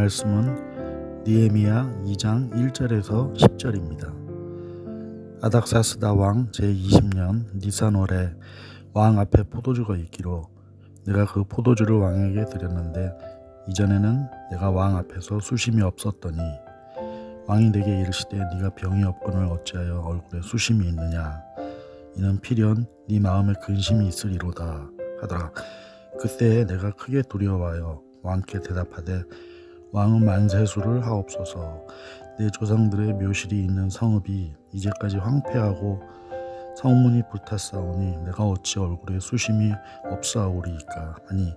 말씀은 느헤미야 2장 1절에서 10절입니다. 아닥사스다 왕 제20년 니산월에 왕 앞에 포도주가 있기로 내가 그 포도주를 왕에게 드렸는데 이전에는 내가 왕 앞에서 수심이 없었더니 왕이 내게 이르시되 네가 병이 없거늘 어찌하여 얼굴에 수심이 있느냐 이는 필연 네 마음에 근심이 있으리로다 하더라. 그때에 내가 크게 두려워하여 왕께 대답하되 왕은 만세수를 하옵소서. 내 조상들의 묘실이 있는 성읍이 이제까지 황폐하고 성문이 불탔사오니 내가 어찌 얼굴에 수심이 없사오리이까 하니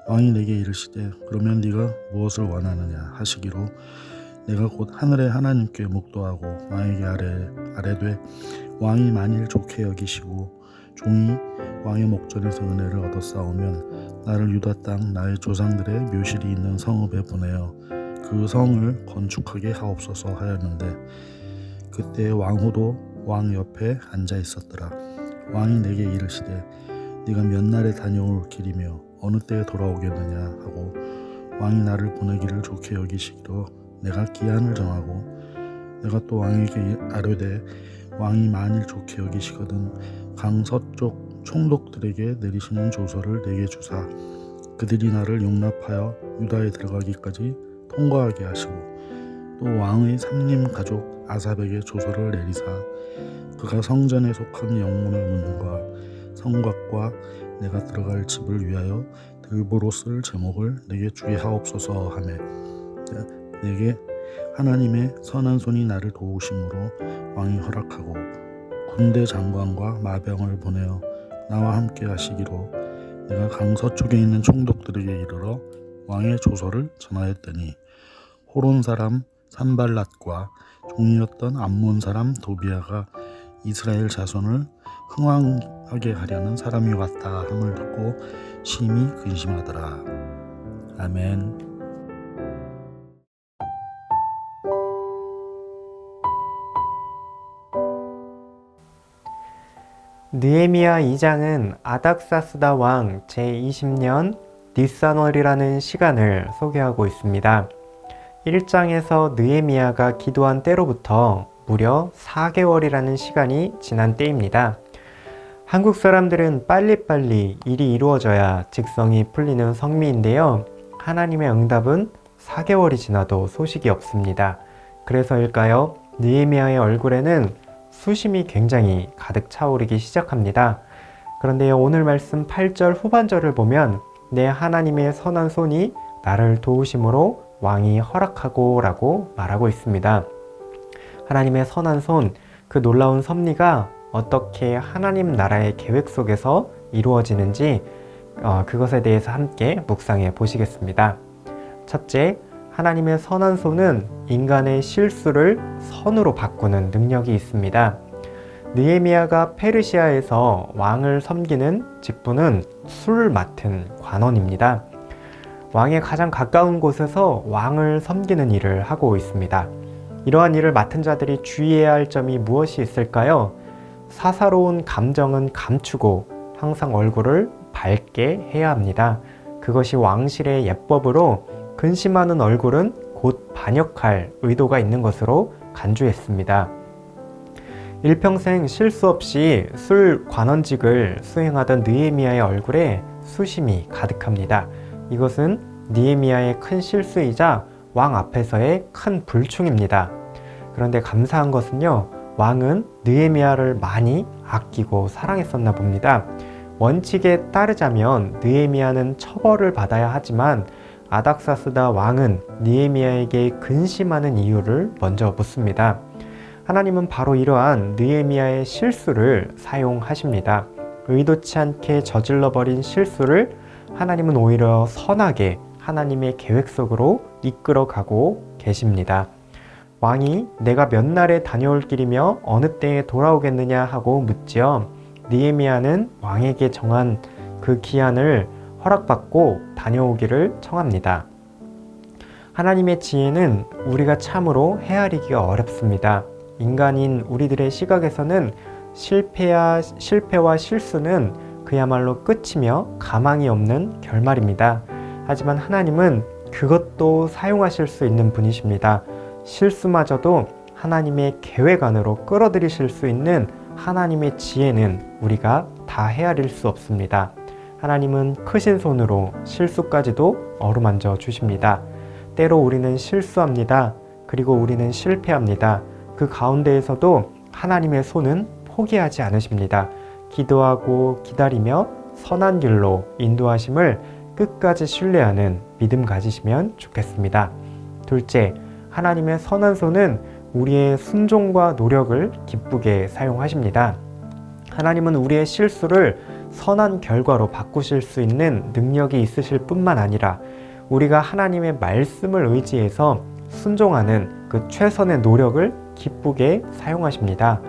왕이 내게 이르시되 그러면 네가 무엇을 원하느냐 하시기로 내가 곧 하늘의 하나님께 묵도하고 왕에게 아뢰되 왕이 만일 좋게 여기시고 종이 왕의 목전에서 은혜를 얻었사오면 나를 유다 땅 나의 조상들의 묘실이 있는 성읍에 보내어 그 성을 건축하게 하옵소서 하였는데 그때 왕후도 왕 옆에 앉아 있었더라. 왕이 내게 이르시되 네가 몇 날에 다녀올 길이며 어느 때에 돌아오겠느냐 하고 왕이 나를 보내기를 좋게 여기시기로 내가 기한을 정하고 내가 또 왕에게 아뢰되 왕이 만일 좋게 여기시거든 강 서쪽 총독들에게 내리시는 조서를 내게 주사 그들이 나를 용납하여 유다에 들어가기까지 통과하게 하시고 또 왕의 삼림 가족 아삽에게 조서를 내리사 그가 성전에 속한 영문의 문과 성곽과 내가 들어갈 집을 위하여 들보로 쓸 제목을 내게 주게 하옵소서 하매 내게 하나님의 선한 손이 나를 도우심으로 왕이 허락하고 군대 장관과 마병을 보내어 나와 함께 하시기로 내가 강 서쪽에 있는 총독들에게 이르러 왕의 조서를 전하였더니 호론 사람 산발랏과 종이었던 암몬 사람 도비아가 이스라엘 자손을 흥왕하게 하려는 사람이 왔다 함을 듣고 심히 근심하더라. 아멘. 느헤미야 2장은 아닥사스다 왕 제20년 니산월이라는 시간을 소개하고 있습니다. 1장에서 느헤미야가 기도한 때로부터 무려 4개월이라는 시간이 지난 때입니다. 한국 사람들은 빨리빨리 일이 이루어져야 직성이 풀리는 성미인데요. 하나님의 응답은 4개월이 지나도 소식이 없습니다. 그래서일까요? 느헤미야의 얼굴에는 수심이 굉장히 가득 차오르기 시작합니다. 그런데요, 오늘 말씀 8절 후반절을 보면 내 하나님의 선한 손이 나를 도우심으로 왕이 허락하고 라고 말하고 있습니다. 하나님의 선한 손, 그 놀라운 섭리가 어떻게 하나님 나라의 계획 속에서 이루어지는지 그것에 대해서 함께 묵상해 보시겠습니다. 첫째, 하나님의 선한 손은 인간의 실수를 선으로 바꾸는 능력이 있습니다. 느헤미야가 페르시아에서 왕을 섬기는 직분은 술을 맡은 관원입니다. 왕에 가장 가까운 곳에서 왕을 섬기는 일을 하고 있습니다. 이러한 일을 맡은 자들이 주의해야 할 점이 무엇이 있을까요? 사사로운 감정은 감추고 항상 얼굴을 밝게 해야 합니다. 그것이 왕실의 예법으로 근심하는 얼굴은 곧 반역할 의도가 있는 것으로 간주했습니다. 일평생 실수 없이 술 관원직을 수행하던 느헤미야의 얼굴에 수심이 가득합니다. 이것은 느헤미야의 큰 실수이자 왕 앞에서의 큰 불충입니다. 그런데 감사한 것은요, 왕은 느헤미야를 많이 아끼고 사랑했었나 봅니다. 원칙에 따르자면 느헤미야는 처벌을 받아야 하지만 아닥사스다 왕은 느헤미야에게 근심하는 이유를 먼저 묻습니다. 하나님은 바로 이러한 느헤미야의 실수를 사용하십니다. 의도치 않게 저질러버린 실수를 하나님은 오히려 선하게 하나님의 계획 속으로 이끌어가고 계십니다. 왕이 내가 몇 날에 다녀올 길이며 어느 때에 돌아오겠느냐 하고 묻지요. 느헤미야는 왕에게 정한 그 기한을 허락받고 다녀오기를 청합니다. 하나님의 지혜는 우리가 참으로 헤아리기가 어렵습니다. 인간인 우리들의 시각에서는 실패와 실수는 그야말로 끝이며 가망이 없는 결말입니다. 하지만 하나님은 그것도 사용하실 수 있는 분이십니다. 실수마저도 하나님의 계획 안으로 끌어들이실 수 있는 하나님의 지혜는 우리가 다 헤아릴 수 없습니다. 하나님은 크신 손으로 실수까지도 어루만져 주십니다. 때로 우리는 실수합니다. 그리고 우리는 실패합니다. 그 가운데에서도 하나님의 손은 포기하지 않으십니다. 기도하고 기다리며 선한 길로 인도하심을 끝까지 신뢰하는 믿음 가지시면 좋겠습니다. 둘째, 하나님의 선한 손은 우리의 순종과 노력을 기쁘게 사용하십니다. 하나님은 우리의 실수를 선한 결과로 바꾸실 수 있는 능력이 있으실 뿐만 아니라 우리가 하나님의 말씀을 의지해서 순종하는 그 최선의 노력을 기쁘게 사용하십니다.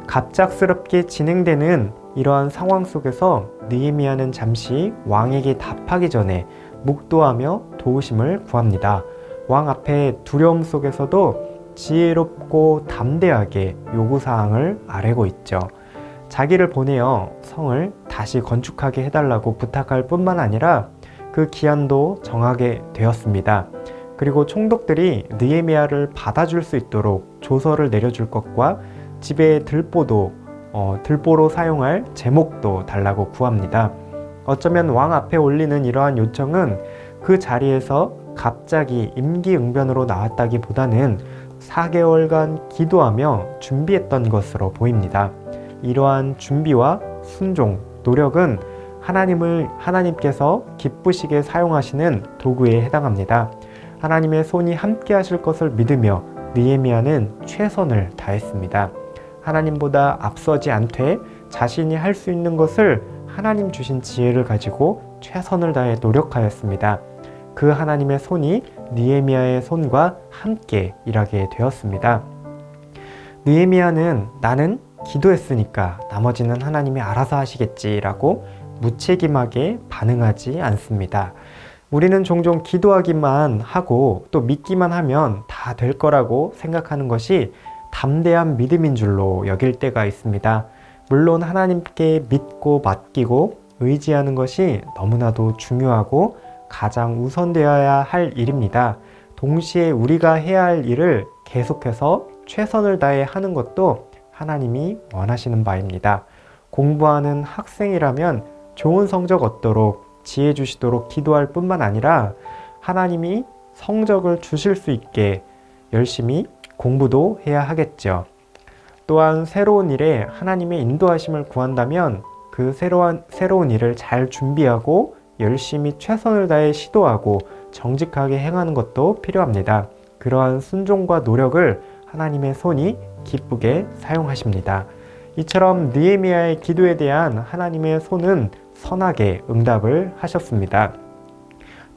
갑작스럽게 진행되는 이러한 상황 속에서 느헤미야는 잠시 왕에게 답하기 전에 묵도하며 도우심을 구합니다. 왕 앞에 두려움 속에서도 지혜롭고 담대하게 요구사항을 아뢰고 있죠. 자기를 보내어 성을 다시 건축하게 해달라고 부탁할 뿐만 아니라 그 기한도 정하게 되었습니다. 그리고 총독들이 느헤미야를 받아줄 수 있도록 조서를 내려줄 것과 집에 들보로 사용할 제목도 달라고 구합니다. 어쩌면 왕 앞에 올리는 이러한 요청은 그 자리에서 갑자기 임기응변으로 나왔다기보다는 4개월간 기도하며 준비했던 것으로 보입니다. 이러한 준비와 순종, 노력은 하나님께서 기쁘시게 사용하시는 도구에 해당합니다. 하나님의 손이 함께 하실 것을 믿으며 느헤미야는 최선을 다했습니다. 하나님보다 앞서지 않되 자신이 할 수 있는 것을 하나님 주신 지혜를 가지고 최선을 다해 노력하였습니다. 그 하나님의 손이 느헤미야의 손과 함께 일하게 되었습니다. 느헤미야는 나는 기도했으니까 나머지는 하나님이 알아서 하시겠지라고 무책임하게 반응하지 않습니다. 우리는 종종 기도하기만 하고 또 믿기만 하면 다 될 거라고 생각하는 것이 담대한 믿음인 줄로 여길 때가 있습니다. 물론 하나님께 믿고 맡기고 의지하는 것이 너무나도 중요하고 가장 우선되어야 할 일입니다. 동시에 우리가 해야 할 일을 계속해서 최선을 다해 하는 것도 하나님이 원하시는 바입니다. 공부하는 학생이라면 좋은 성적 얻도록 지혜 주시도록 기도할 뿐만 아니라 하나님이 성적을 주실 수 있게 열심히 공부도 해야 하겠죠. 또한 새로운 일에 하나님의 인도하심을 구한다면 그 새로운 일을 잘 준비하고 열심히 최선을 다해 시도하고 정직하게 행하는 것도 필요합니다. 그러한 순종과 노력을 하나님의 손이 기쁘게 사용하십니다. 이처럼 느헤미야의 기도에 대한 하나님의 손은 선하게 응답을 하셨습니다.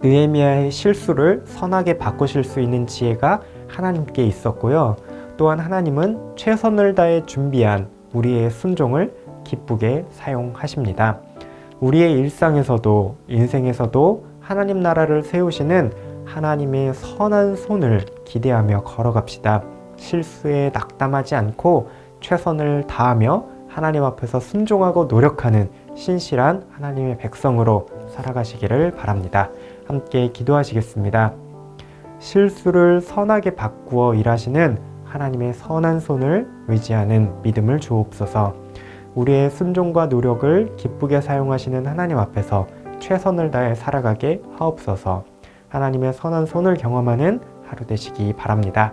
느헤미야의 실수를 선하게 바꾸실 수 있는 지혜가 하나님께 있었고요. 또한 하나님은 최선을 다해 준비한 우리의 순종을 기쁘게 사용하십니다. 우리의 일상에서도 인생에서도 하나님 나라를 세우시는 하나님의 선한 손을 기대하며 걸어갑시다. 실수에 낙담하지 않고 최선을 다하며 하나님 앞에서 순종하고 노력하는 신실한 하나님의 백성으로 살아가시기를 바랍니다. 함께 기도하시겠습니다. 실수를 선하게 바꾸어 일하시는 하나님의 선한 손을 의지하는 믿음을 주옵소서. 우리의 순종과 노력을 기쁘게 사용하시는 하나님 앞에서 최선을 다해 살아가게 하옵소서. 하나님의 선한 손을 경험하는 하루 되시기 바랍니다.